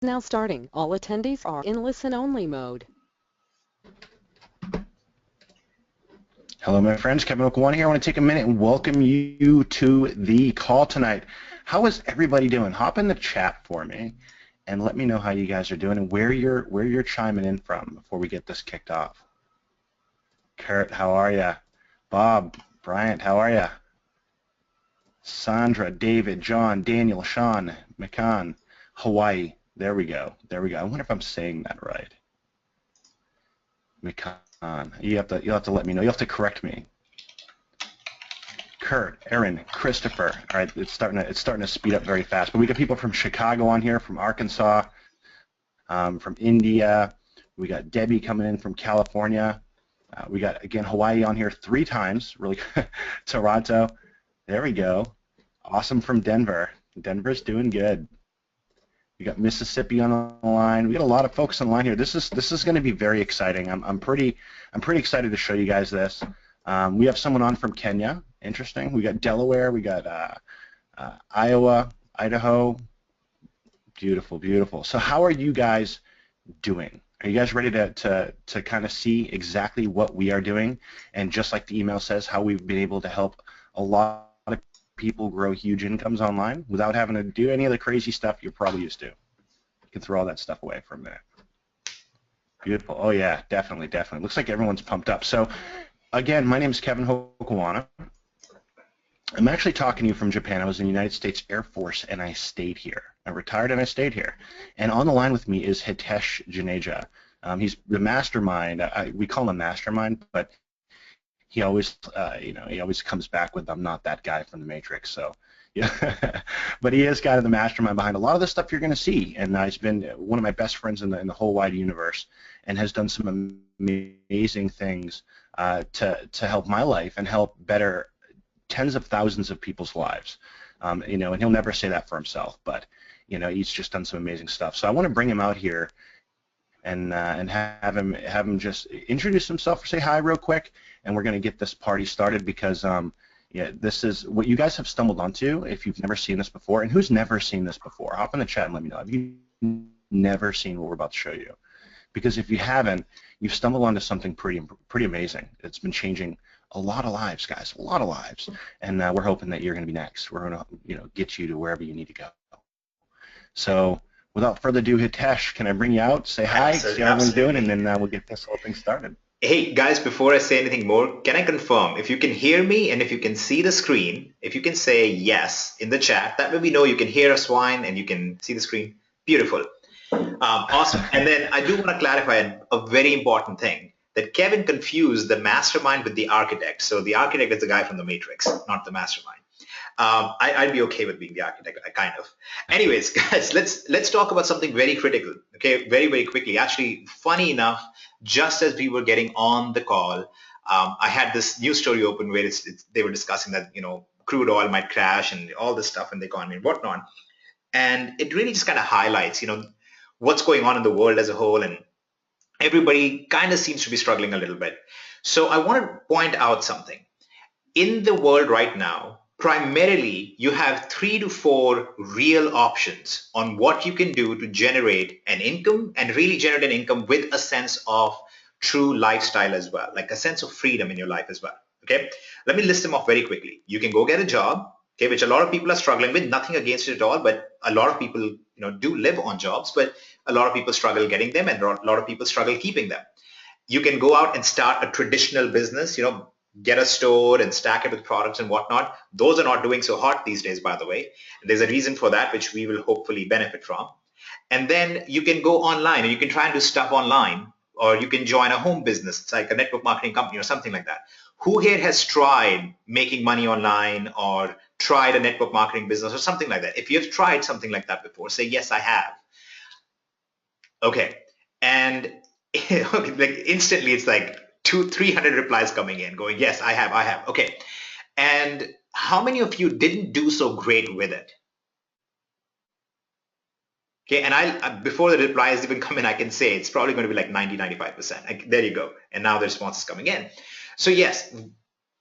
Now starting. All attendees are in listen-only mode. Hello, my friends. Kevin Hokoana here. I want to take a minute and welcome you to the call tonight. How is everybody doing? Hop in the chat for me and let me know how you guys are doing and where you're chiming in from before we get this kicked off. Kurt, how are you? Bob, Bryant, how are you? Sandra, David, John, Daniel, Sean, McCann, Hawaii. There we go. There we go. I wonder if I'm saying that right. McCann. You'll have to let me know. You'll have to correct me. Kurt, Aaron, Christopher. All right, it's starting to speed up very fast. But we got people from Chicago on here, from Arkansas, from India. We got Debbie coming in from California. We got again Hawaii on here 3 times. Really, Toronto. There we go. Awesome from Denver. Denver's doing good. We got Mississippi on the line. We got a lot of folks on the line here. This is going to be very exciting. I'm pretty excited to show you guys this. We have someone on from Kenya. Interesting. We got Delaware. We got Iowa, Idaho. Beautiful, beautiful. So how are you guys doing? Are you guys ready to kind of see exactly what we are doing? And just like the email says, how we've been able to help a lot of people grow huge incomes online without having to do any of the crazy stuff you're probably used to. You can throw all that stuff away for a minute. Beautiful. Oh yeah, definitely, definitely. Looks like everyone's pumped up. So again, my name is Kevin Hokoana. I'm actually talking to you from Japan. I was in the United States Air Force and I stayed here. I retired and I stayed here. And on the line with me is Hitesh Juneja. He's the mastermind. We call him a mastermind, but he always, he always comes back with, "I'm not that guy from the Matrix." So, yeah, but he is kind of the mastermind behind a lot of the stuff you're going to see. And he's been one of my best friends in the whole wide universe, and has done some amazing things to help my life and help better tens of thousands of people's lives. And he'll never say that for himself, but he's just done some amazing stuff. So I want to bring him out here and have him just introduce himself or say hi real quick, and we're going to get this party started because yeah, this is what you guys have stumbled onto if you've never seen this before. And who's never seen this before? Hop in the chat and let me know. Have you never seen what we're about to show you? Because if you haven't, you've stumbled onto something pretty amazing. It's been changing a lot of lives, guys, a lot of lives. And we're hoping that you're going to be next. We're going to get you to wherever you need to go. So without further ado, Hitesh, can I bring you out, say hi, see how everyone's doing, and then we'll get this whole thing started. Hey guys, before I say anything more, can I confirm if you can hear me and if you can see the screen, if you can say yes in the chat, that way we know you can hear us fine and you can see the screen. Beautiful. Awesome. And then I do want to clarify a very important thing, that Kevin confused the mastermind with the architect. So the architect is the guy from the Matrix, not the mastermind. I'd be okay with being the architect, kind of. Anyways, guys, let's talk about something very critical, okay, very, very quickly. Actually, funny enough, just as we were getting on the call, I had this news story open where they were discussing that, crude oil might crash and all this stuff in the economy and whatnot. And it really just kind of highlights, what's going on in the world as a whole, and everybody kind of seems to be struggling a little bit. So I want to point out something. In the world right now, primarily, you have 3 to 4 real options on what you can do to generate an income and really generate an income with a sense of true lifestyle as well, like a sense of freedom in your life as well. Okay, let me list them off very quickly. You can go get a job, okay, which a lot of people are struggling with. Nothing against it at all, but a lot of people, do live on jobs, but a lot of people struggle getting them, and a lot of people struggle keeping them. You can go out and start a traditional business, get a store and stack it with products and whatnot. Those are not doing so hot these days, by the way. There's a reason for that, which we will hopefully benefit from. And then you can go online and you can try and do stuff online, or you can join a home business. It's like a network marketing company or something like that. Who here has tried making money online or tried a network marketing business or something like that? If you've tried something like that before, say, yes, I have. Okay. And like instantly it's like 200-300 replies coming in going, yes, I have. Okay. And how many of you didn't do so great with it? Okay, and before the replies even come in, I can say it's probably going to be like 90-95%. There you go. And now the response is coming in. So yes,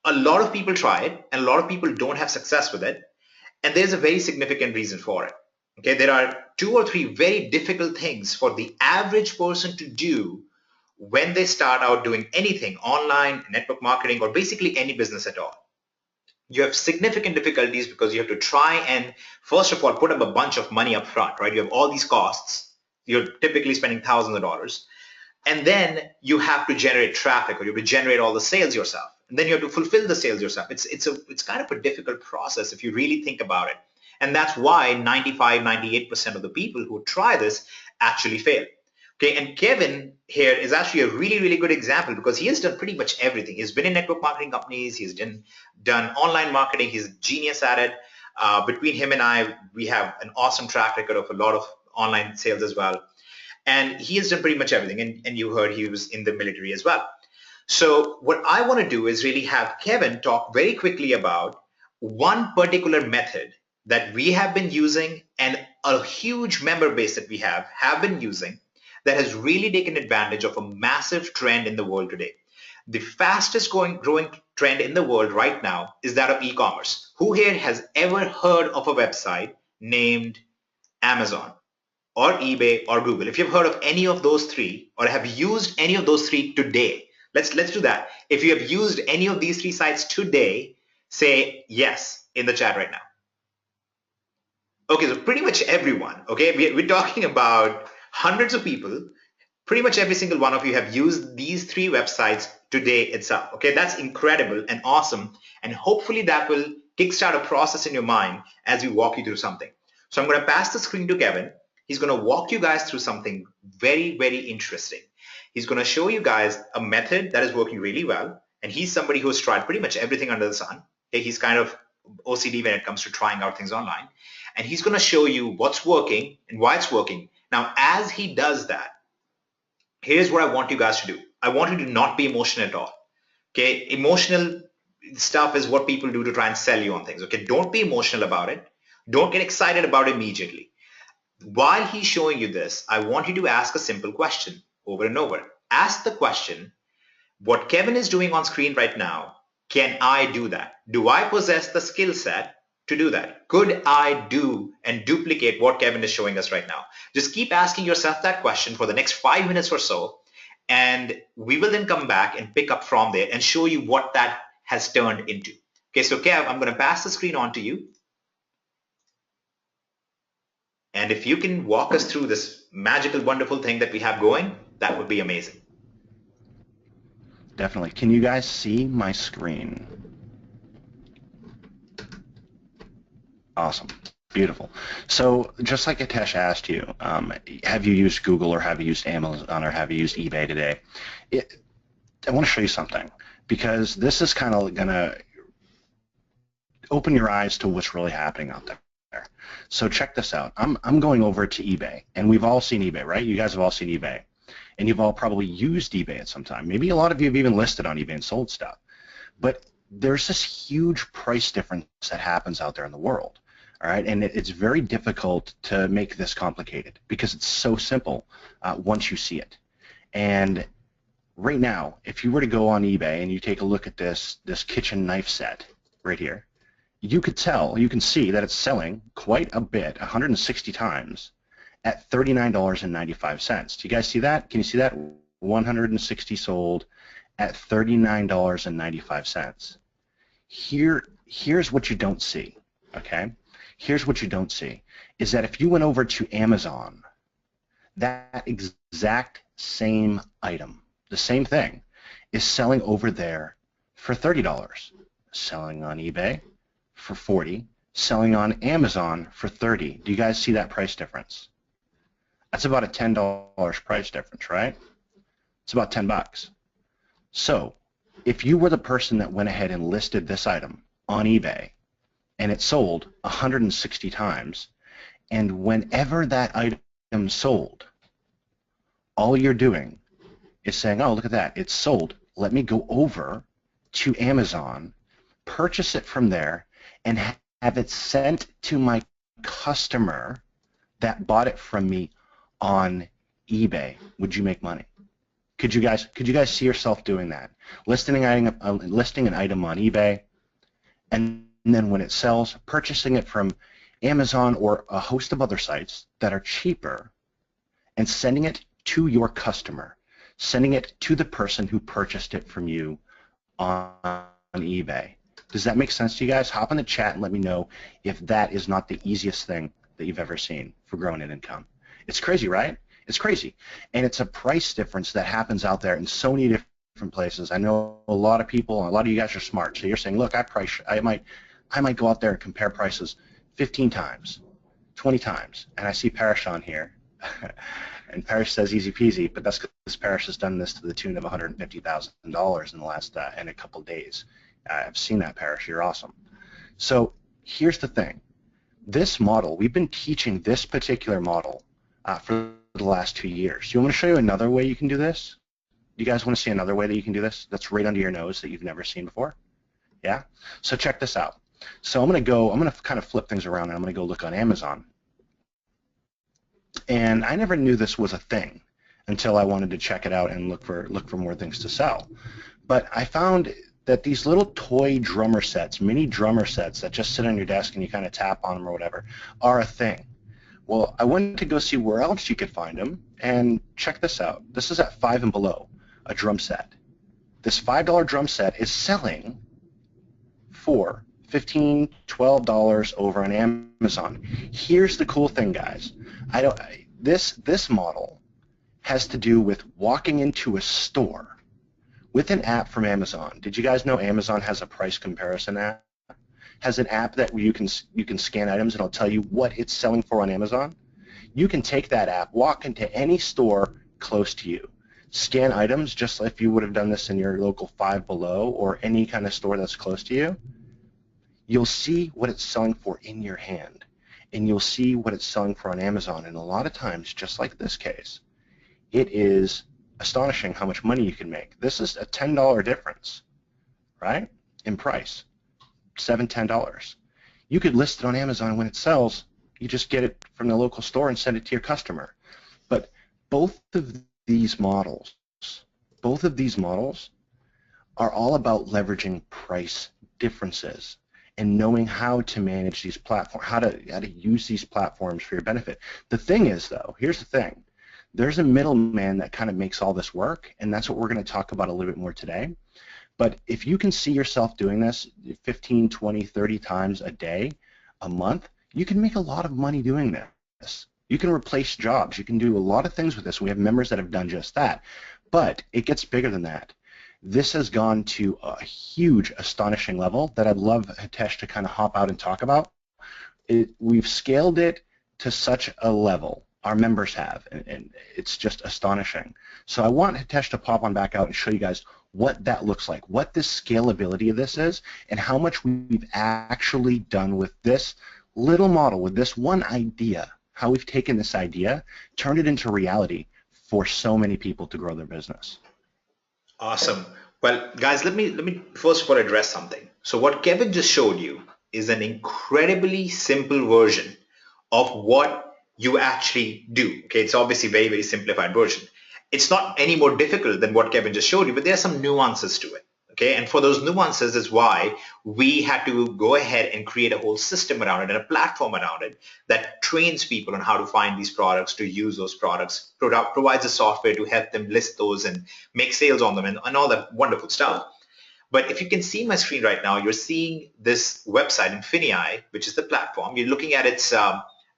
a lot of people try it and a lot of people don't have success with it. And there's a very significant reason for it. Okay, there are 2 or 3 very difficult things for the average person to do when they start out doing anything online, network marketing, or basically any business at all. You have significant difficulties because you have to try and, first of all, put up a bunch of money up front, right? You have all these costs. You're typically spending thousands of dollars. And then you have to generate traffic, or you have to generate all the sales yourself. And then you have to fulfill the sales yourself. It's kind of a difficult process if you really think about it. And that's why 95, 98% of the people who try this actually fail. Okay, and Kevin here is actually a really, really good example because he has done pretty much everything. He's been in network marketing companies. He's done online marketing. He's a genius at it. Between him and I, we have an awesome track record of a lot of online sales as well. And he has done pretty much everything. And you heard he was in the military as well. So what I want to do is really have Kevin talk very quickly about one particular method that we have been using and a huge member base that we have been using that has really taken advantage of a massive trend in the world today. The fastest growing trend in the world right now is that of e-commerce. Who here has ever heard of a website named Amazon or eBay or Google? If you've heard of any of those three or have used any of those three today, let's do that. If you have used any of these 3 sites today, say yes in the chat right now. Okay, so pretty much everyone, okay? We're talking about hundreds of people. Pretty much every single one of you have used these 3 websites today itself, okay? That's incredible and awesome, and hopefully that will kickstart a process in your mind as we walk you through something. So I'm going to pass the screen to Kevin. He's going to walk you guys through something very, very interesting. He's going to show you guys a method that is working really well, and he's somebody who has tried pretty much everything under the sun. Okay? He's kind of OCD when it comes to trying out things online, and he's going to show you what's working and why it's working. Now, as he does that, here's what I want you guys to do. I want you to not be emotional at all. Okay, emotional stuff is what people do to try and sell you on things. Okay, don't be emotional about it. Don't get excited about it immediately. While he's showing you this, I want you to ask a simple question over and over. Ask the question, what Kevin is doing on screen right now, can I do that? Do I possess the skill set to do that? Could I do and duplicate what Kevin is showing us right now? Just keep asking yourself that question for the next 5 minutes or so, and we will then come back and pick up from there and show you what that has turned into. Okay, so Kev, I'm going to pass the screen on to you. And if you can walk us through this magical, wonderful thing that we have going, that would be amazing. Definitely. Can you guys see my screen? Awesome. Beautiful. So just like Hitesh asked you, have you used Google or have you used Amazon or have you used eBay today? I want to show you something because this is kind of going to open your eyes to what's really happening out there. So check this out. I'm going over to eBay, and we've all seen eBay, right? You guys have all seen eBay, and you've all probably used eBay at some time. Maybe a lot of you have even listed on eBay and sold stuff. But there's this huge price difference that happens out there in the world, all right? And it's very difficult to make this complicated because it's so simple once you see it. And right now, if you were to go on eBay and you take a look at this kitchen knife set right here, you can see that it's selling quite a bit, 160 times, at $39.95. Do you guys see that? Can you see that? 160 sold at $39.95. Here's what you don't see, okay? Here's what you don't see, is that if you went over to Amazon, that exact same item, the same thing, is selling over there for $30, selling on eBay for $40, selling on Amazon for $30. Do you guys see that price difference? That's about a $10 price difference, right? It's about 10 bucks. So if you were the person that went ahead and listed this item on eBay and it sold 160 times, and whenever that item sold, all you're doing is saying, oh, look at that, it's sold. Let me go over to Amazon, purchase it from there, and have it sent to my customer that bought it from me on eBay. Would you make money? Could you guys see yourself doing that? Listing an item on eBay, and then when it sells, purchasing it from Amazon or a host of other sites that are cheaper and sending it to your customer, sending it to the person who purchased it from you on eBay. Does that make sense to you guys? Hop in the chat and let me know if that is not the easiest thing that you've ever seen for growing an income. It's crazy, right? It's crazy. And it's a price difference that happens out there in so many different places. I know a lot of people, a lot of you guys are smart. So you're saying, look, I might go out there and compare prices 15 times, 20 times. And I see Parrish on here. And Parrish says easy peasy, but that's because Parrish has done this to the tune of $150,000 in the last in a couple days. I've seen that, Parrish. You're awesome. So here's the thing. This model, we've been teaching this particular model for the last 2 years. Do you want me to show you another way you can do this? Do you guys want to see another way that you can do this that's right under your nose that you've never seen before? Yeah? So check this out. So I'm going to kind of flip things around and I'm going to go look on Amazon. And I never knew this was a thing until I wanted to check it out and look for more things to sell. But I found that these little toy drummer sets, mini drummer sets that just sit on your desk and you kind of tap on them or whatever, are a thing. Well, I went to go see where else you could find them, and check this out. This is at Five and Below, a drum set. This $5 drum set is selling for $15, $12 over on Amazon. Here's the cool thing, guys. This model has to do with walking into a store with an app from Amazon. Did you guys know Amazon has a price comparison app? Has an app that you can scan items and it'll tell you what it's selling for on Amazon. You can take that app, walk into any store close to you, scan items just like if you would have done this in your local Five Below or any kind of store that's close to you. You'll see what it's selling for in your hand, and you'll see what it's selling for on Amazon. And a lot of times, just like this case, it is astonishing how much money you can make. This is a $10 difference, right, in price, $7, $10. You could list it on Amazon. When it sells, you just get it from the local store and send it to your customer. But both of these models are all about leveraging price differences and knowing how to manage these platforms, how to use these platforms for your benefit. The thing is, though, here's the thing. There's a middleman that kind of makes all this work, and that's what we're going to talk about a little bit more today. But if you can see yourself doing this 15, 20, 30 times a day, a month, you can make a lot of money doing this. You can replace jobs. You can do a lot of things with this. We have members that have done just that. But it gets bigger than that. This has gone to a huge, astonishing level that I'd love Hitesh to kind of hop out and talk about. We've scaled it to such a level, our members have, and it's just astonishing. So I want Hitesh to pop on back out and show you guys what that looks like, what the scalability of this is, and how much we've actually done with this little model, with this one idea, how we've taken this idea, turned it into reality for so many people to grow their business. Awesome. Well, guys, let me first of all address something. So what Kevin just showed you is an incredibly simple version of what you actually do. Okay, it's obviously a very, very simplified version. It's not any more difficult than what Kevin just showed you, but there are some nuances to it. Okay, and for those nuances is why we had to go ahead and create a whole system around it and a platform around it that trains people on how to find these products, to use those products, provides the software to help them list those and make sales on them and all that wonderful stuff. But if you can see my screen right now, you're seeing this website, INFINii, which is the platform. You're looking at its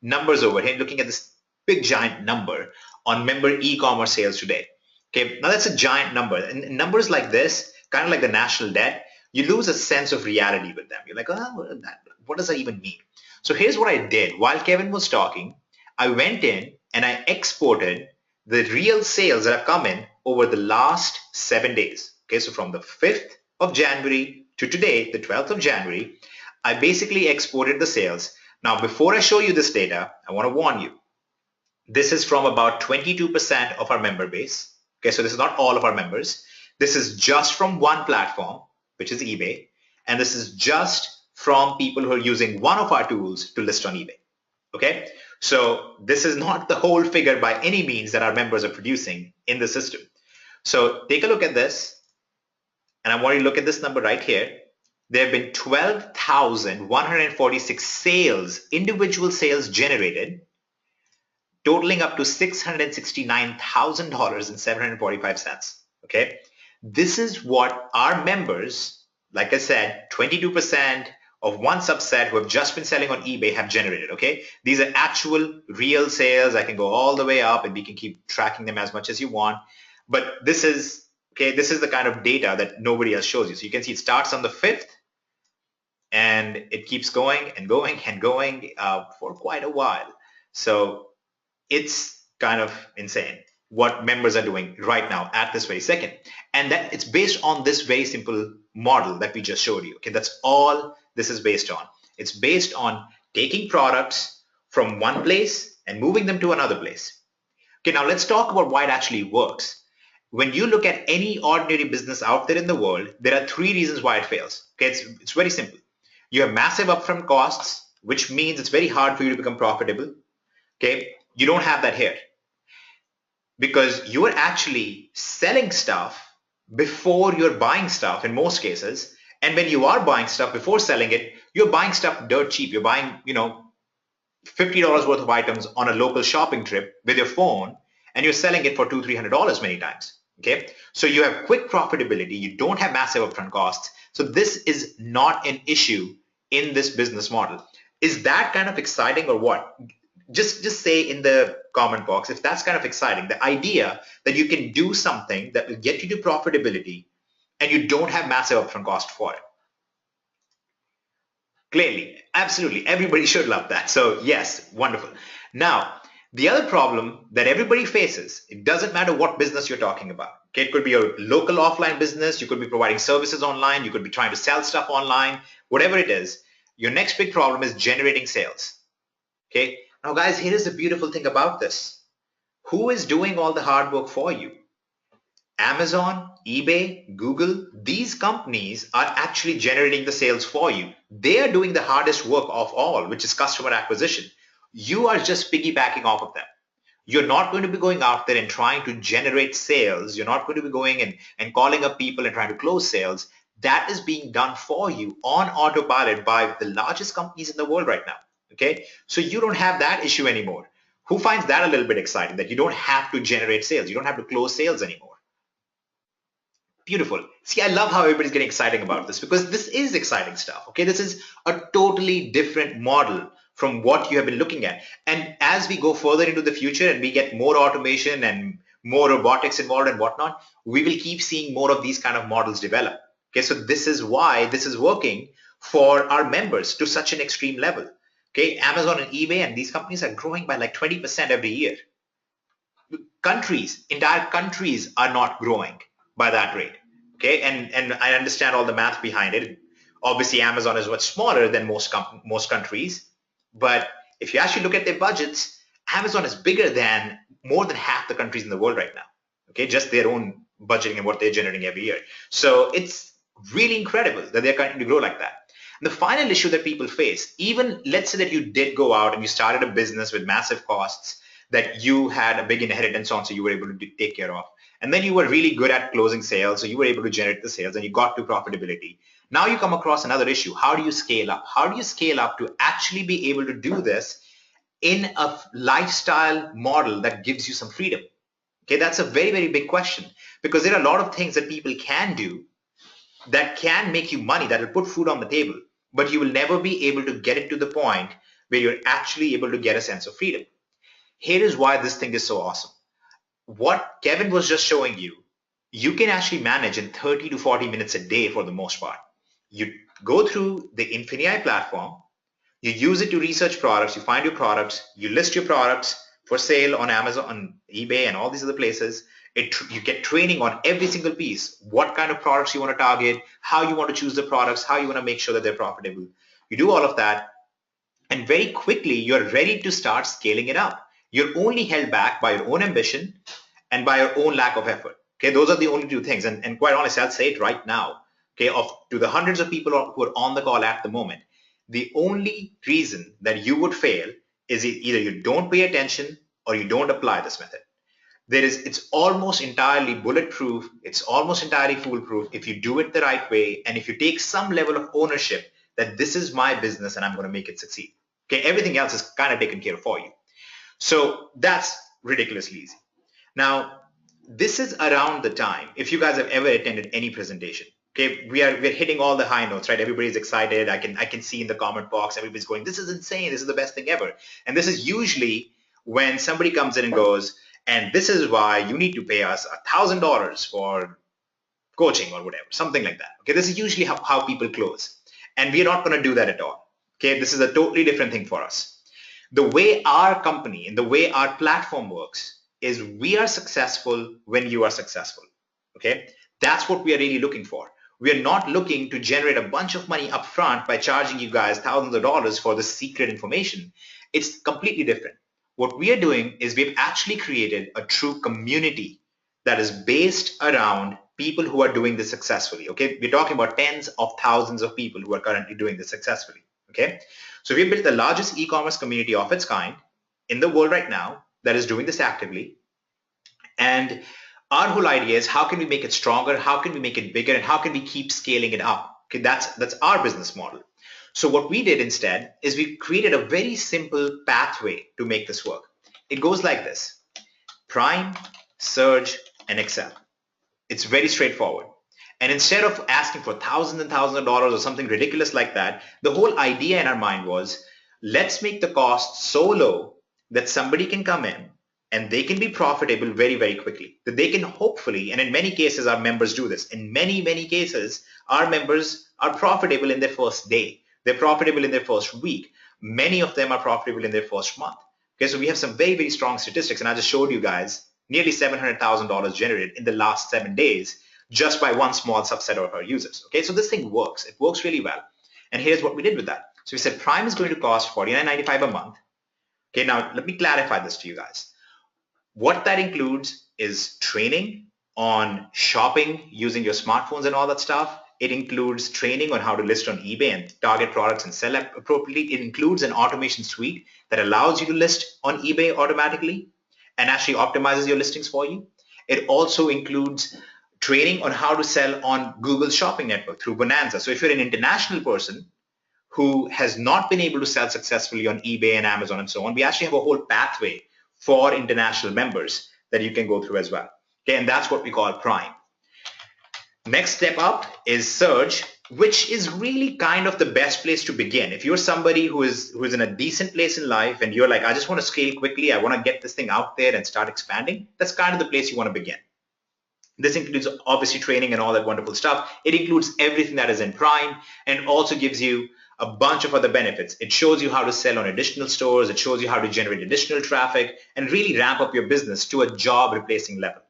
numbers over here, looking at this big giant number on member e-commerce sales today. Okay, now that's a giant number. And numbers like this, kind of like the national debt, you lose a sense of reality with them. You're like, oh, what does that even mean? So here's what I did. While Kevin was talking, I went in and I exported the real sales that have come in over the last 7 days. Okay, so from the 5th of January to today, the 12th of January, I basically exported the sales. Now, before I show you this data, I want to warn you. This is from about 22% of our member base. Okay, so this is not all of our members. This is just from one platform, which is eBay, and this is just from people who are using one of our tools to list on eBay. Okay, so this is not the whole figure by any means that our members are producing in the system. So take a look at this, and I want you to look at this number right here. there have been 12,146 sales, individual sales generated, totaling up to $669,000.745. Okay, this is what our members, like I said, 22% of one subset who have just been selling on eBay have generated. Okay, these are actual real sales. I can go all the way up, and we can keep tracking them as much as you want. But this is the kind of data that nobody else shows you. So you can see it starts on the 5th, and it keeps going and going and going for quite a while. So it's kind of insane what members are doing right now at this very second. And that it's based on this very simple model that we just showed you. Okay, that's all this is based on. It's based on taking products from one place and moving them to another place. Okay, now let's talk about why it actually works. When you look at any ordinary business out there in the world, there are 3 reasons why it fails. Okay, it's very simple. You have massive upfront costs, which means it's very hard for you to become profitable. Okay, you don't have that here because you are actually selling stuff before you're buying stuff in most cases. And when you are buying stuff before selling it, you're buying stuff dirt cheap. You're buying, $50 worth of items on a local shopping trip with your phone, and you're selling it for $200-300 many times. Okay, so you have quick profitability. You don't have massive upfront costs. So this is not an issue in this business model. Is that kind of exciting or what? Just say in the comment box if that's kind of exciting. The idea that you can do something that will get you to profitability and you don't have massive upfront cost for it. Clearly, absolutely, everybody should love that. So yes, wonderful. Now, the other problem that everybody faces, it doesn't matter what business you're talking about. Okay, it could be a local offline business, you could be providing services online, you could be trying to sell stuff online, whatever it is, your next big problem is generating sales. Okay, now guys, here is the beautiful thing about this. Who is doing all the hard work for you? Amazon, eBay, Google, these companies are actually generating the sales for you. They are doing the hardest work of all, which is customer acquisition. You are just piggybacking off of them. You're not going to be going out there and trying to generate sales. You're not going to be going and calling up people and trying to close sales. That is being done for you on autopilot by the largest companies in the world right now. Okay, so you don't have that issue anymore. Who finds that a little bit exciting, that you don't have to generate sales, you don't have to close sales anymore? Beautiful. See, I love how everybody's getting excited about this because this is exciting stuff. Okay, this is a totally different model from what you have been looking at. And as we go further into the future and we get more automation and more robotics involved and whatnot, we will keep seeing more of these kind of models develop. Okay, so this is why this is working for our members to such an extreme level. Okay, Amazon and eBay and these companies are growing by like 20% every year. Entire countries are not growing by that rate. Okay, and I understand all the math behind it. Obviously, Amazon is much smaller than most countries, but if you actually look at their budgets, Amazon is bigger than more than half the countries in the world right now. Okay, just their own budgeting and what they're generating every year. So it's really incredible that they're continuing to grow like that. And the final issue that people face, even let's say that you did go out and you started a business with massive costs that you had a big inheritance on, so you were able to take care of. And then you were really good at closing sales, so you were able to generate the sales and you got to profitability. Now you come across another issue. How do you scale up? How do you scale up to actually be able to do this in a lifestyle model that gives you some freedom? Okay, that's a very, very big question because there are a lot of things that people can do that can make you money, that will put food on the table, but you will never be able to get it to the point where you're actually able to get a sense of freedom. Here is why this thing is so awesome. What Kevin was just showing you, you can actually manage in 30 to 40 minutes a day for the most part. You go through the INFINii platform, you use it to research products, you find your products, you list your products for sale on Amazon, on eBay, and all these other places. You get training on every single piece, what kind of products you want to target, how you want to choose the products, how you want to make sure that they're profitable. You do all of that, and very quickly, you're ready to start scaling it up. You're only held back by your own ambition and by your own lack of effort. Okay, those are the only two things. And quite honestly, I'll say it right now. Okay, to the hundreds of people who are on the call at the moment, the only reason that you would fail is either you don't pay attention or you don't apply this method. It's almost entirely bulletproof. It's almost entirely foolproof if you do it the right way and if you take some level of ownership that this is my business and I'm going to make it succeed. Okay, everything else is kind of taken care of for you. So that's ridiculously easy. Now, this is around the time, if you guys have ever attended any presentation, okay, we're hitting all the high notes, right? Everybody's excited. I can see in the comment box, everybody's going, this is insane. This is the best thing ever. And this is usually when somebody comes in and goes, and this is why you need to pay us $1,000 for coaching or whatever, something like that. Okay, this is usually how people close. And we're not going to do that at all. Okay, this is a totally different thing for us. The way our company and the way our platform works is we are successful when you are successful. Okay, that's what we are really looking for. We are not looking to generate a bunch of money up front by charging you guys thousands of dollars for the secret information. It's completely different. What we are doing is we've actually created a true community that is based around people who are doing this successfully. Okay, we're talking about tens of thousands of people who are currently doing this successfully. Okay, so we've built the largest e-commerce community of its kind in the world right now that is doing this actively. And our whole idea is how can we make it stronger, how can we make it bigger, and how can we keep scaling it up? Okay, that's our business model. So what we did instead is we created a very simple pathway to make this work. It goes like this: Prime, Surge, and Excel. It's very straightforward. And instead of asking for thousands and thousands of dollars or something ridiculous like that, the whole idea in our mind was, let's make the cost so low that somebody can come in and they can be profitable very, very quickly. That they can hopefully, and in many cases our members do this, in many, many cases, our members are profitable in their first day. They're profitable in their first week. Many of them are profitable in their first month. Okay, so we have some very, very strong statistics, and I just showed you guys nearly $700,000 generated in the last 7 days just by one small subset of our users. Okay, so this thing works. It works really well. And here's what we did with that. So we said Prime is going to cost $49.95 a month. Okay, now let me clarify this to you guys. What that includes is training on shopping using your smartphones and all that stuff. It includes training on how to list on eBay and target products and sell appropriately. It includes an automation suite that allows you to list on eBay automatically and actually optimizes your listings for you. It also includes training on how to sell on Google's shopping network through Bonanza. So if you're an international person who has not been able to sell successfully on eBay and Amazon and so on, we actually have a whole pathway for international members that you can go through as well. Okay, and that's what we call Prime. Next step up is Surge, which is really kind of the best place to begin. If you're somebody who is in a decent place in life and you're like, I just want to scale quickly, I want to get this thing out there and start expanding, that's kind of the place you want to begin. This includes obviously training and all that wonderful stuff. It includes everything that is in Prime and also gives you a bunch of other benefits. It shows you how to sell on additional stores. It shows you how to generate additional traffic and really ramp up your business to a job replacing level.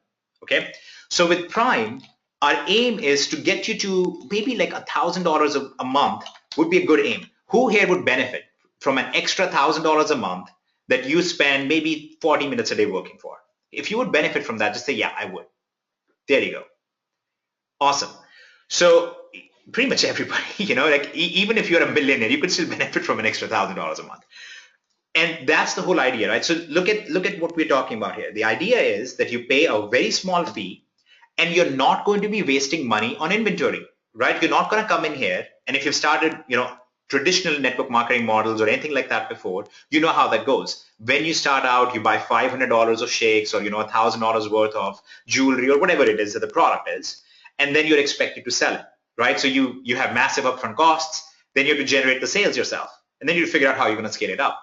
Okay. So with Prime, our aim is to get you to maybe like $1,000 a month would be a good aim. Who here would benefit from an extra $1,000 a month that you spend maybe 40 minutes a day working for? If you would benefit from that, just say, yeah, I would. There you go. Awesome. So pretty much everybody, like even if you're a millionaire, you could still benefit from an extra $1,000 a month. And that's the whole idea, right? So look at what we're talking about here. The idea is that you pay a very small fee and you're not going to be wasting money on inventory, right? You're not going to come in here. And if you've started, traditional network marketing models or anything like that before, you know how that goes. When you start out, you buy $500 of shakes or, $1,000 worth of jewelry or whatever it is that the product is. And then you're expected to sell it, right? So you have massive upfront costs. Then you have to generate the sales yourself. And then you figure out how you're going to scale it up.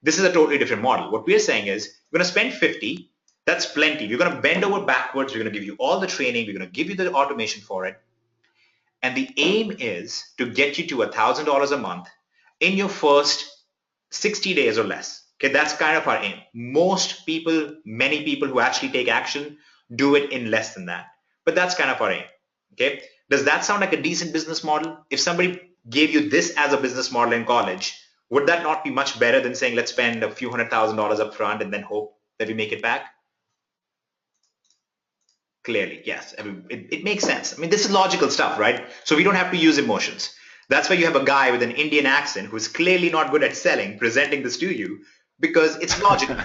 This is a totally different model. What we're saying is we're going to spend 50. That's plenty. We're going to bend over backwards. We're going to give you all the training. We're going to give you the automation for it. And the aim is to get you to $1,000 a month in your first 60 days or less. Okay, that's kind of our aim. Most people, many people who actually take action do it in less than that. But that's kind of our aim. Okay, does that sound like a decent business model? If somebody gave you this as a business model in college, would that not be much better than saying, let's spend a few $100,000 up front and then hope that we make it back? Clearly, yes. I mean, it makes sense. I mean, this is logical stuff, right? So we don't have to use emotions. That's why you have a guy with an Indian accent who's clearly not good at selling, presenting this to you, because it's logical,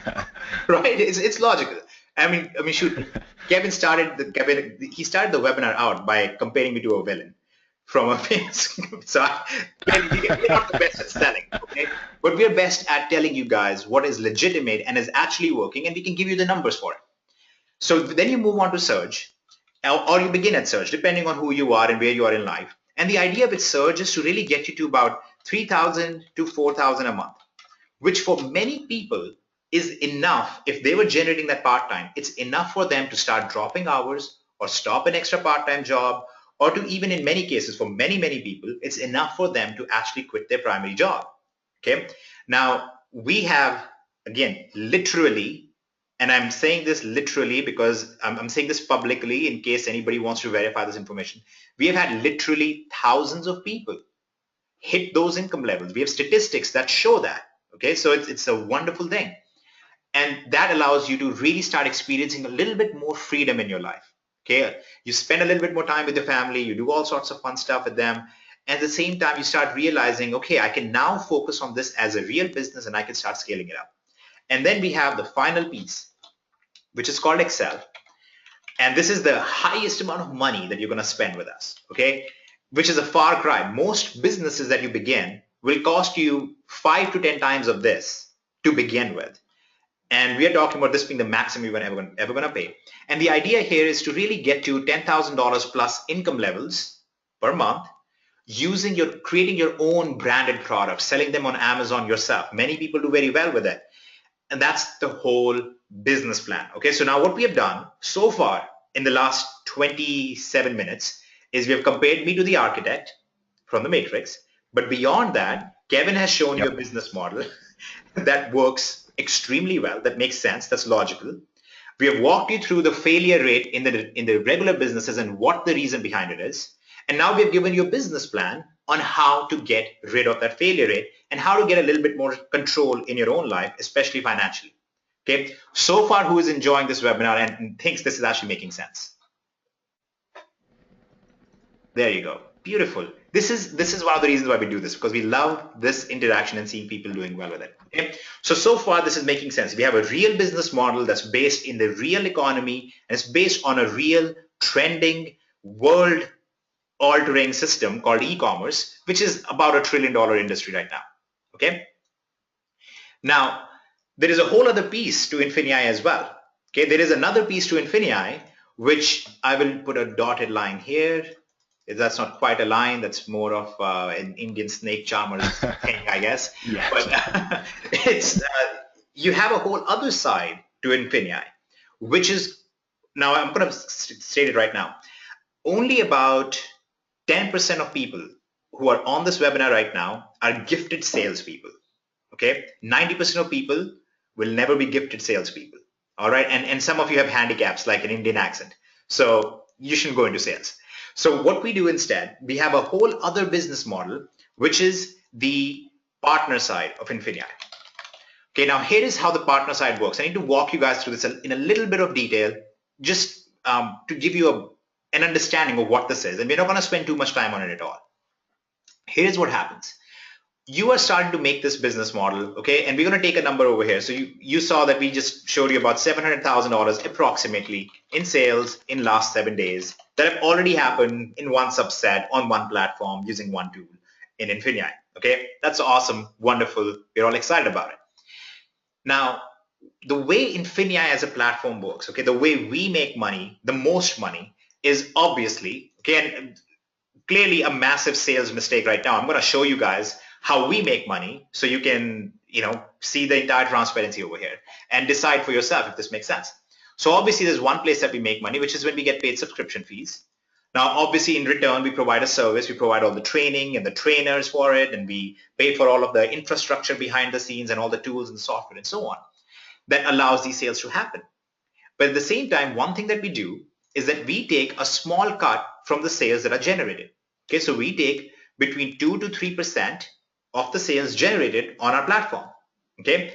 right? It's logical. Shoot, he started the webinar out by comparing me to a villain from a famous. We're not the best at selling, okay? But we're best at telling you guys what is legitimate and is actually working, and we can give you the numbers for it. So then you move on to Surge, or you begin at Surge, depending on who you are and where you are in life. And the idea with Surge is to really get you to about 3,000 to 4,000 a month, which for many people is enough. If they were generating that part-time, it's enough for them to start dropping hours or stop an extra part-time job, or to even in many cases, for many, many people, it's enough for them to actually quit their primary job. Okay. Now we have, again, literally, and I'm saying this literally because I'm saying this publicly in case anybody wants to verify this information. We have had literally thousands of people hit those income levels. We have statistics that show that. Okay, so it's a wonderful thing. And that allows you to really start experiencing a little bit more freedom in your life. Okay, you spend a little bit more time with your family, you do all sorts of fun stuff with them. And at the same time, you start realizing, okay, I can now focus on this as a real business and I can start scaling it up. And then we have the final piece, which is called Excel. And this is the highest amount of money that you're going to spend with us, okay? Which is a far cry. Most businesses that you begin will cost you 5 to 10 times of this to begin with. And we are talking about this being the maximum you're ever going to pay. And the idea here is to really get to $10,000 plus income levels per month using creating your own branded products, selling them on Amazon yourself. Many people do very well with it. And that's the whole business plan. Okay, so now what we have done so far in the last 27 minutes is we have compared me to the architect from the Matrix. But beyond that, Kevin has shown you a business model that works extremely well, that makes sense, that's logical. We have walked you through the failure rate in the regular businesses and what the reason behind it is. And now we have given you a business plan on how to get rid of that failure rate and how to get a little bit more control in your own life, especially financially. Okay, so far, who is enjoying this webinar and thinks this is actually making sense? There you go. Beautiful. This is one of the reasons why we do this, because we love this interaction and seeing people doing well with it. Okay, so far this is making sense. We have a real business model that's based in the real economy, and it's based on a real trending world altering system called e-commerce, which is about $1 trillion industry right now. Okay. Now, there is a whole other piece to INFINii as well. Okay, there is another piece to INFINii, which I will put a dotted line here. That's not quite a line. That's more of an Indian snake charmer thing, I guess. Yes. But you have a whole other side to INFINii, which is, now I'm going to state it right now. Only about 10% of people who are on this webinar right now are gifted salespeople. Okay, 90% of people will never be gifted salespeople. All right, and some of you have handicaps like an Indian accent, so you shouldn't go into sales. So what we do instead, we have a whole other business model, which is the partner side of INFINii. Okay, now here is how the partner side works. I need to walk you guys through this in a little bit of detail, just to give you an understanding of what this is, and we're not going to spend too much time on it at all. Here's what happens. You are starting to make this business model, okay, and we're going to take a number over here. So you saw that we just showed you about $700,000 approximately in sales in last 7 days that have already happened in one subset on one platform using one tool in INFINii. Okay, that's awesome, wonderful. We're all excited about it. Now, the way INFINii as a platform works, okay, the way we make money, the most money, is obviously, okay, and clearly a massive sales mistake right now. I'm going to show you guys how we make money so you can, see the entire transparency over here and decide for yourself if this makes sense. So obviously there's one place that we make money, which is when we get paid subscription fees. Now, obviously in return, we provide a service. We provide all the training and the trainers for it, and we pay for all of the infrastructure behind the scenes and all the tools and software and so on that allows these sales to happen. But at the same time, one thing that we do is that we take a small cut from the sales that are generated. Okay, so we take between 2 to 3% of the sales generated on our platform. Okay,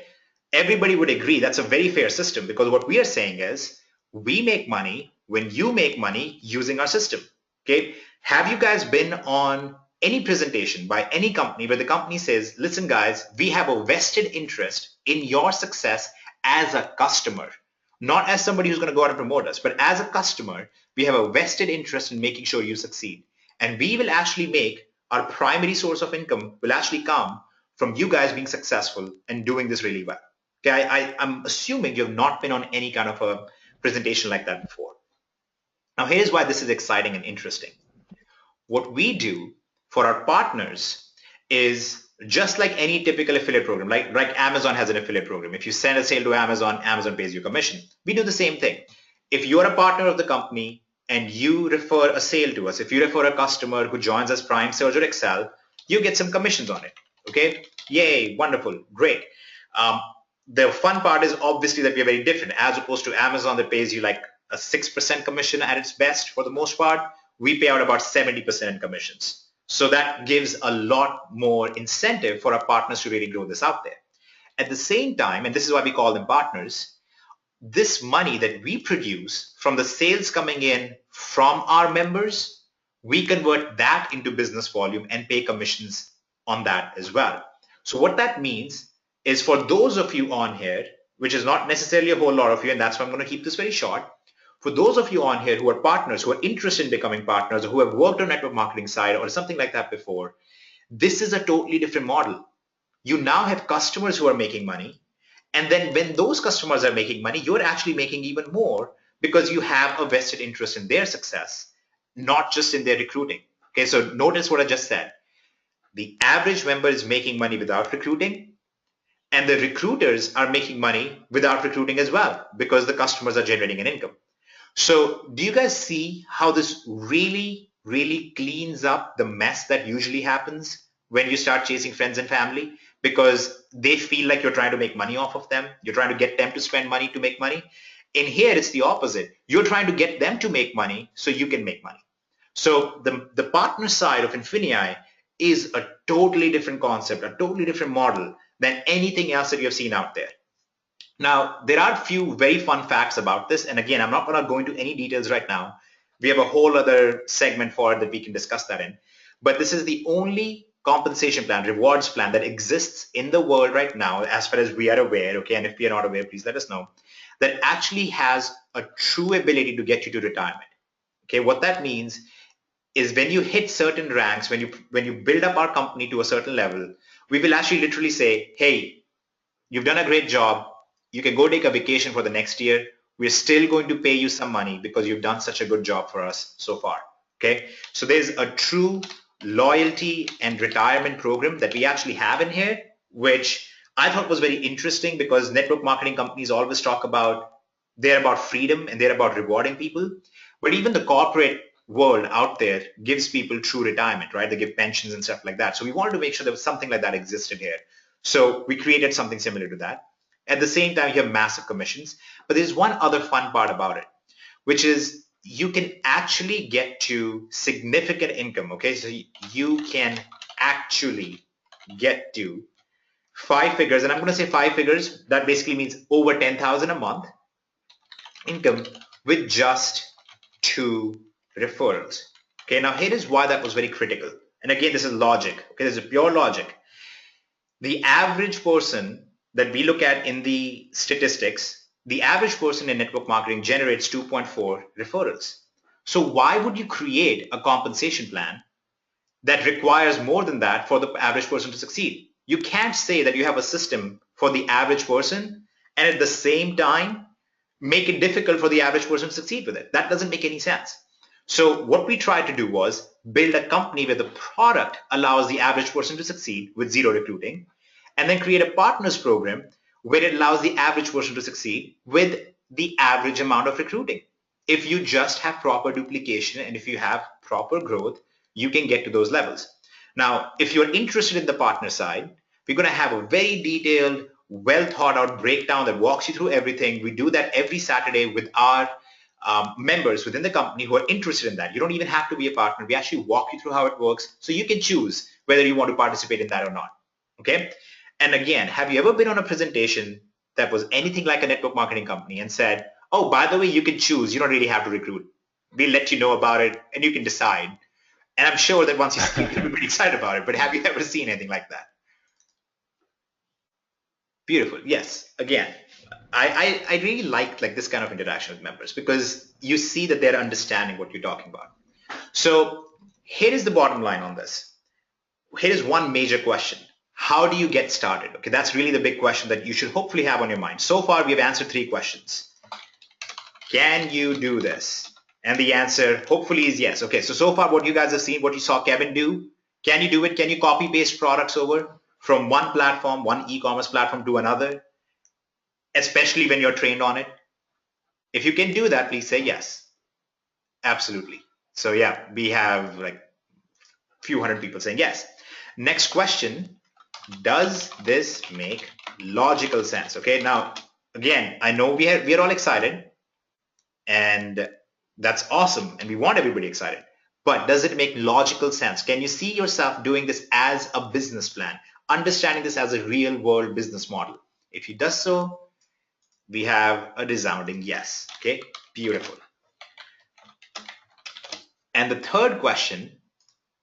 everybody would agree that's a very fair system, because what we are saying is we make money when you make money using our system. Okay, have you guys been on any presentation by any company where the company says, listen guys, we have a vested interest in your success as a customer? not as somebody who's going to go out and promote us, but as a customer, we have a vested interest in making sure you succeed. And we will actually make our primary source of income will actually come from you guys being successful and doing this really well. Okay, I'm assuming you have not been on any kind of a presentation like that before. Now, here's why this is exciting and interesting. What we do for our partners is just like any typical affiliate program, like Amazon has an affiliate program. If you send a sale to Amazon, Amazon pays you commission. We do the same thing. If you're a partner of the company and you refer a sale to us, if you refer a customer who joins us Prime, Surge, or Excel, you get some commissions on it. Okay? Yay, wonderful, great. The fun part is obviously that we are very different. As opposed to Amazon that pays you like a 6% commission at its best for the most part, we pay out about 70% in commissions. So that gives a lot more incentive for our partners to really grow this out there. At the same time, and this is why we call them partners, this money that we produce from the sales coming in from our members, we convert that into business volume and pay commissions on that as well. So what that means is for those of you on here, which is not necessarily a whole lot of you, and that's why I'm going to keep this very short, for those of you on here who are partners, who are interested in becoming partners, or who have worked on network marketing side or something like that before, this is a totally different model. You now have customers who are making money. And then when those customers are making money, you're actually making even more because you have a vested interest in their success, not just in their recruiting. Okay, so notice what I just said. The average member is making money without recruiting, and the recruiters are making money without recruiting as well because the customers are generating an income. So do you guys see how this really, really cleans up the mess that usually happens when you start chasing friends and family? Because they feel like you're trying to make money off of them. You're trying to get them to spend money to make money. In here, it's the opposite. You're trying to get them to make money so you can make money. So the partner side of INFINii is a totally different concept, a totally different model than anything else that you have seen out there. Now, there are a few very fun facts about this. And again, I'm not going to go into any details right now. We have a whole other segment for it that we can discuss that in. But this is the only compensation plan, rewards plan that exists in the world right now, as far as we are aware, okay? And if we are not aware, please let us know, that actually has a true ability to get you to retirement. Okay, what that means is when you hit certain ranks, when you build up our company to a certain level, we will actually literally say, hey, you've done a great job. You can go take a vacation for the next year. We're still going to pay you some money because you've done such a good job for us so far. Okay, so there's a true loyalty and retirement program that we actually have in here, which I thought was very interesting because network marketing companies always talk about they're about freedom and they're about rewarding people. But even the corporate world out there gives people true retirement, right? They give pensions and stuff like that. So we wanted to make sure there was something like that existed here. So we created something similar to that. At the same time, you have massive commissions. But there's one other fun part about it, which is you can actually get to significant income. Okay, so you can actually get to 5 figures. And I'm going to say 5 figures. That basically means over 10,000 a month income with just 2 referrals. Okay, now here is why that was very critical. And again, this is logic. Okay, this is pure logic. The average person that we look at in the statistics, the average person in network marketing generates 2.4 referrals. So why would you create a compensation plan that requires more than that for the average person to succeed? You can't say that you have a system for the average person and at the same time make it difficult for the average person to succeed with it. That doesn't make any sense. So what we tried to do was build a company where the product allows the average person to succeed with 0 recruiting, and then create a partners program where it allows the average person to succeed with the average amount of recruiting. If you just have proper duplication and if you have proper growth, you can get to those levels. Now, if you're interested in the partner side, we're going to have a very detailed, well thought out breakdown that walks you through everything. We do that every Saturday with our members within the company who are interested in that. You don't even have to be a partner. We actually walk you through how it works so you can choose whether you want to participate in that or not. Okay? And again, have you ever been on a presentation that was anything like a network marketing company and said, oh, by the way, you can choose. You don't really have to recruit. We'll let you know about it and you can decide. And I'm sure that once you see it, you'll be pretty excited about it. But have you ever seen anything like that? Beautiful. Yes. Again, I really like this kind of interaction with members because you see that they're understanding what you're talking about. So here is the bottom line on this. Here is one major question. How do you get started? Okay, that's really the big question that you should hopefully have on your mind. So far, we have answered 3 questions. Can you do this? And the answer hopefully is yes. Okay, so far what you guys have seen, what you saw Kevin do, can you do it? Can you copy paste products over from one platform, one e-commerce platform to another, especially when you're trained on it? If you can do that, please say yes. Absolutely. So yeah, we have like a few hundred people saying yes. Next question, does this make logical sense? Okay, now again, I know we are all excited and that's awesome and we want everybody excited, but does it make logical sense? Can you see yourself doing this as a business plan, understanding this as a real world business model? If it does so, we have a resounding yes. Okay, beautiful. And the third question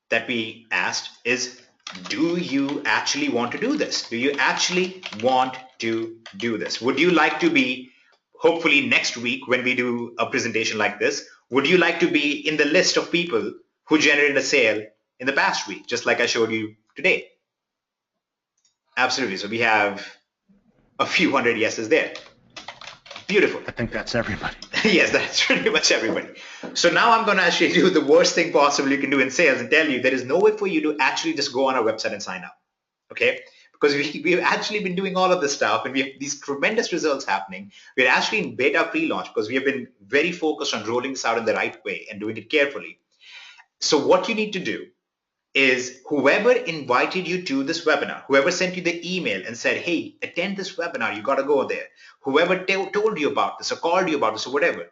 that we asked is, do you actually want to do this? Do you actually want to do this? Would you like to be, hopefully next week when we do a presentation like this, would you like to be in the list of people who generated a sale in the past week, just like I showed you today? Absolutely. So we have a few hundred yeses there. Beautiful. I think that's everybody. Yes, that's pretty much everybody. So now I'm going to actually do the worst thing possible you can do in sales and tell you there is no way for you to actually just go on our website and sign up. Okay? Because we've actually been doing all of this stuff and we have these tremendous results happening. We're actually in beta pre-launch because we have been very focused on rolling this out in the right way and doing it carefully. So what you need to do is whoever invited you to this webinar, whoever sent you the email and said, hey, attend this webinar, you got to go there. Whoever told you about this or called you about this or whatever,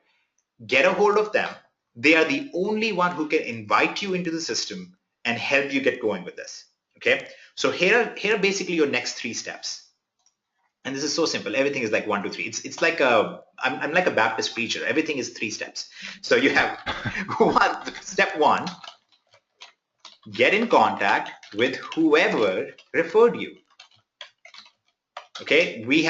get a hold of them. They are the only one who can invite you into the system and help you get going with this. Okay, so here are basically your next 3 steps. And this is so simple. Everything is like 1, 2, 3. It's like I'm like a Baptist preacher. Everything is 3 steps. So you have step 1, get in contact with whoever referred you. Okay, we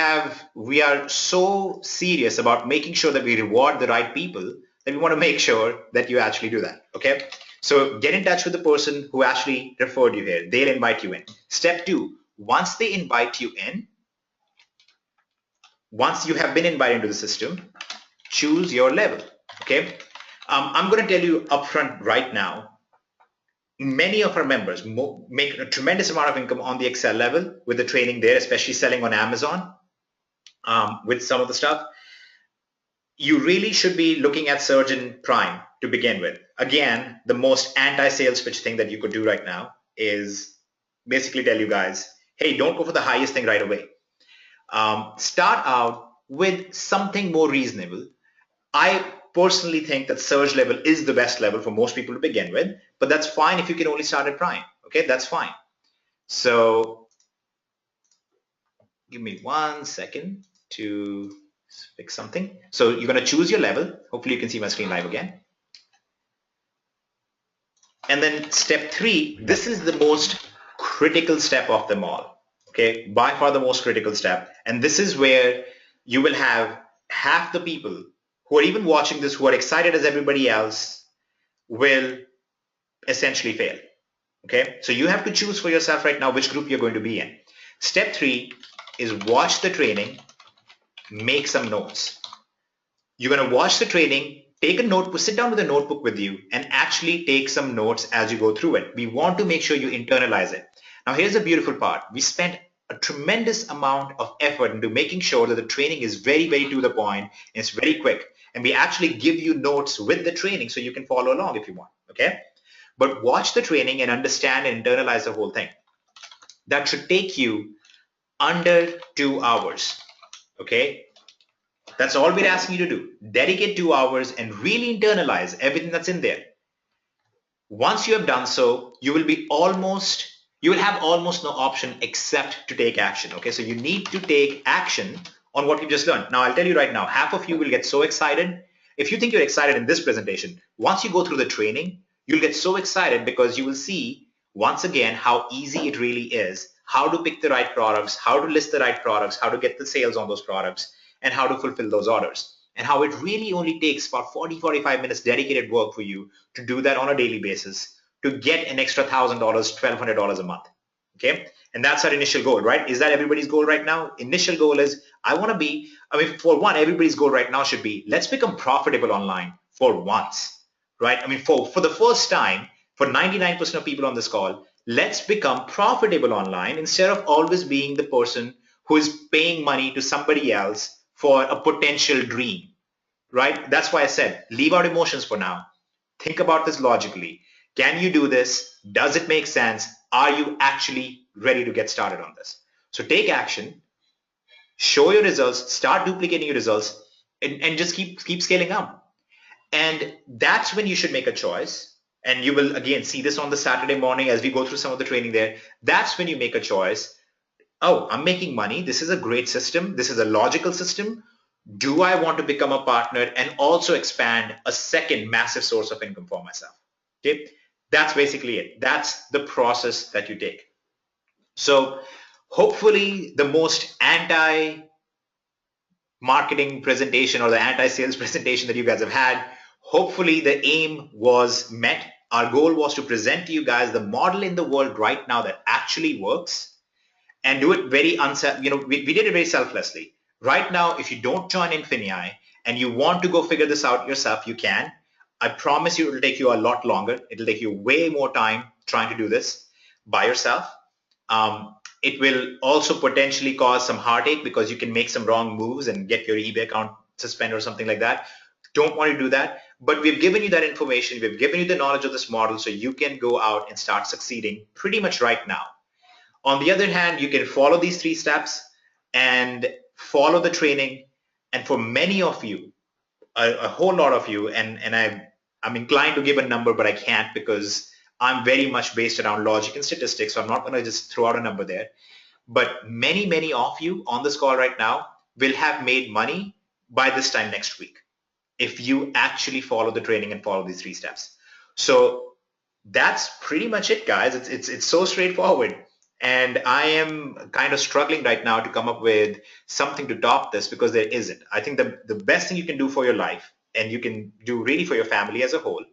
are so serious about making sure that we reward the right people that we want to make sure that you actually do that. Okay, so get in touch with the person who actually referred you here. They'll invite you in. Step 2, once they invite you in, once you have been invited into the system, choose your level. Okay, I'm going to tell you upfront right now, many of our members make a tremendous amount of income on the Excel level with the training there, especially selling on Amazon with some of the stuff. You really should be looking at Surge and Prime to begin with. Again, the most anti-sales pitch thing that you could do right now is basically tell you guys, hey, don't go for the highest thing right away. Start out with something more reasonable. I personally think that Surge level is the best level for most people to begin with, but that's fine if you can only start at Prime. Okay, that's fine. So give me 1 second to fix something. So you're going to choose your level. Hopefully you can see my screen live again. And then step 3, this is the most critical step of them all. Okay, by far the most critical step. And this is where you will have half the people who are even watching this, who are excited as everybody else, will essentially fail. Okay, so you have to choose for yourself right now which group you're going to be in. Step 3 is watch the training, make some notes. You're going to watch the training, take a notebook, sit down with a notebook with you and actually take some notes as you go through it. We want to make sure you internalize it. Now here's the beautiful part. We spent a tremendous amount of effort into making sure that the training is very, very to the point and it's very quick. And we actually give you notes with the training so you can follow along if you want. Okay, but watch the training and understand and internalize the whole thing. That should take you under 2 hours. Okay, that's all we're asking you to do. Dedicate 2 hours and really internalize everything that's in there. Once you have done so, you will have almost no option except to take action. Okay, so you need to take action on what you just learned. Now I'll tell you right now, half of you will get so excited. If you think you're excited in this presentation, once you go through the training, you'll get so excited because you will see once again how easy it really is, how to pick the right products, how to list the right products, how to get the sales on those products. and how to fulfill those orders, and how it really only takes about 40-45 minutes dedicated work for you to do that on a daily basis to get an extra $1,000, $1,200 a month. Okay, and that's our initial goal, right? Is that everybody's goal right now? Initial goal is for one, everybody's goal right now should be, let's become profitable online for once, right? For the first time, for 99% of people on this call, let's become profitable online instead of always being the person who is paying money to somebody else for a potential dream, right? That's why I said, leave out emotions for now. Think about this logically. Can you do this? Does it make sense? Are you actually ready to get started on this? So take action, show your results, start duplicating your results, and just keep scaling up. And that's when you should make a choice. And you will again see this on the Saturday morning as we go through some of the training there. That's when you make a choice. Oh, I'm making money. This is a great system. This is a logical system. Do I want to become a partner and also expand a second massive source of income for myself? Okay, that's basically it. That's the process that you take. So hopefully the most anti-marketing presentation or the anti-sales presentation that you guys have had, hopefully the aim was met. Our goal was to present to you guys the model in the world right now that actually works and do it very we did it very selflessly. Right now, if you don't join INFINii and you want to go figure this out yourself, you can. I promise you it will take you a lot longer. It'll take you way more time trying to do this by yourself. It will also potentially cause some heartache because you can make some wrong moves and get your eBay account suspended or something like that. Don't want to do that. But we've given you that information. We've given you the knowledge of this model so you can go out and start succeeding pretty much right now. On the other hand, you can follow these 3 steps and follow the training. And for many of you, a whole lot of you, and I'm inclined to give a number, but I can't because I'm very much based around logic and statistics, so I'm not going to just throw out a number there. But many, many of you on this call right now will have made money by this time next week if you actually follow the training and follow these 3 steps. So that's pretty much it, guys. It's so straightforward. And I am kind of struggling right now to come up with something to top this because there isn't. I think the best thing you can do for your life, and you can do really for your family as a whole,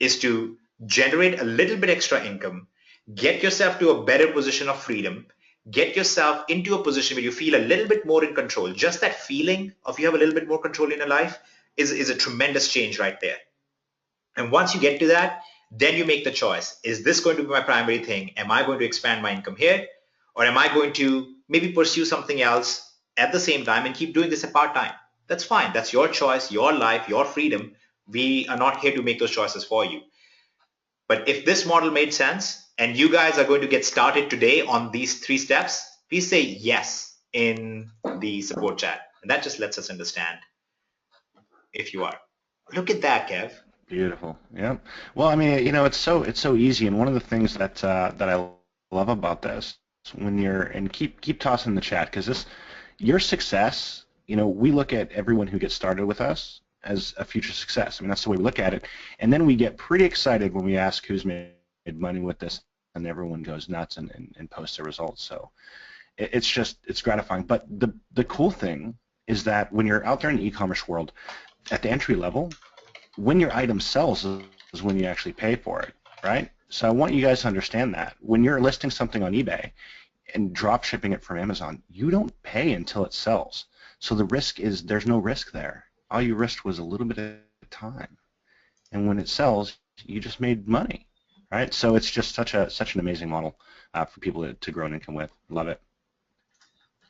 is to generate a little bit extra income, get yourself to a better position of freedom, get yourself into a position where you feel a little bit more in control. Just that feeling of you have a little bit more control in your life is a tremendous change right there. And once you get to that, then you make the choice. Is this going to be my primary thing? Am I going to expand my income here? Or am I going to maybe pursue something else at the same time and keep doing this at part-time? That's fine. That's your choice, your life, your freedom. We are not here to make those choices for you. But if this model made sense and you guys are going to get started today on these 3 steps, please say yes in the support chat. And that just lets us understand if you are. Look at that, Kev. Beautiful. Yeah. Well, I mean, it's so easy, and one of the things that I love about this when you're and keep tossing in the chat because your success. We look at everyone who gets started with us as a future success. I mean, that's the way we look at it, and then we get pretty excited when we ask who's made money with this, and everyone goes nuts and posts their results. So it's gratifying. But the cool thing is that when you're out there in the e-commerce world, at the entry level, when your item sells is when you actually pay for it, right? So I want you guys to understand that. When you're listing something on eBay and drop shipping it from Amazon, you don't pay until it sells. So the risk is there's no risk there. All you risked was a little bit of time. And when it sells, you just made money, right? So it's just such an amazing model for people to grow an income with. Love it.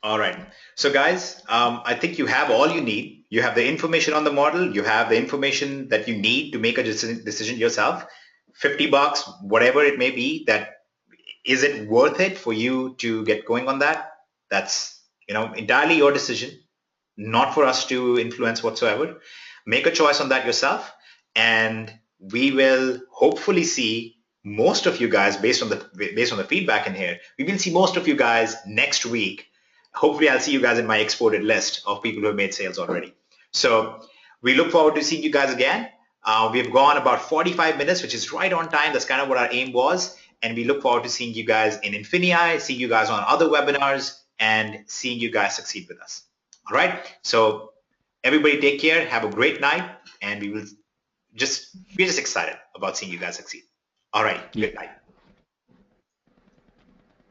All right. So guys, I think you have all you need. You have the information on the model. You have the information that you need to make a decision yourself. $50, whatever it may be, is it worth it for you to get going on that? That's entirely your decision, not for us to influence whatsoever. Make a choice on that yourself, and we will hopefully see most of you guys based on the feedback in here. We will see most of you guys next week. Hopefully, I'll see you guys in my exported list of people who have made sales already. So we look forward to seeing you guys again. We've gone about 45 minutes, which is right on time. That's kind of what our aim was. And we look forward to seeing you guys in INFINii, seeing you guys on other webinars, and seeing you guys succeed with us. All right. So everybody take care. Have a great night. And we're just excited about seeing you guys succeed. All right. Good night.